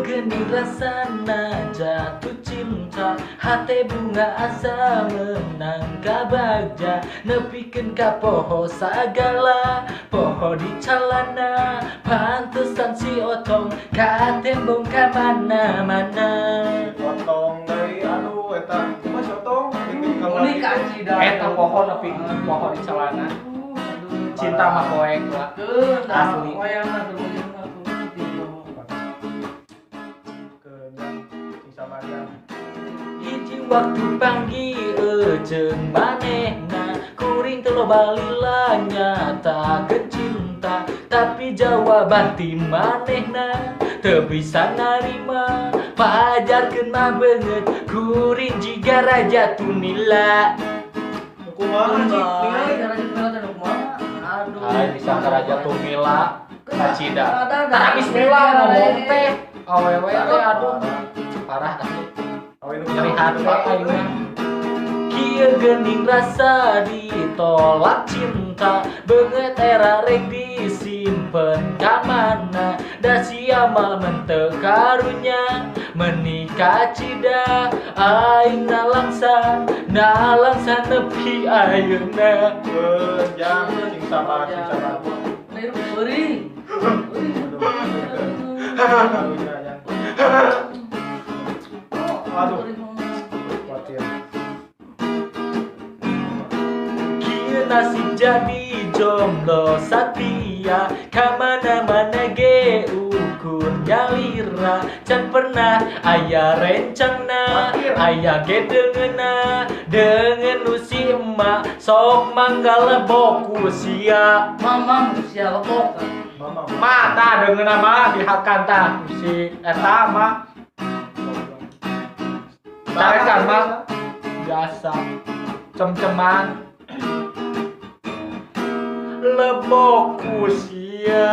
geni rasana jatuh cinta, hati bunga asa menangka bagja, nepikeun ka poho sagala, poho di calana, pantesan si otong ka tembong ka mana-mana. Potong dari anu eta mas otong Unik aci dah. Eta poho nepi poho di calana. Cinta mah poek lah. Asli. Wayangna teu beungeun Hiji waktu panggil jeung manehna, kuring teu loba lila nyatakeun cinta, tapi jawaban ti manehna teu bisa narima, pajarkeun mah beungeut kuring jiga raja tunila. Hai bisa ka raja tunila kacida. Tara bismillah ngomong teh awewe teh aduh parah asli. Nyeri hati ayeuna. Kieu geuning rasa ditolak cinta, beungeut era rek disimpen ka mana, da sia mah menteu karunya menikah cida, aing nalangsa nepi ayeuna. Jang cing sabar. Niru euring. Aduh. Khawatir. Kieu nasib jadi jomblo satia, ka mana-mana ge ukur nyalira, can pernah aya rencana, aya ge deungeunna, deungeun nu si emak sok mangga boku sia. Mamam sia lebok. Ma tah deungeunna mah dihakan tah si eta mah. Tarekan mah biasa cem-ceman lebok usia.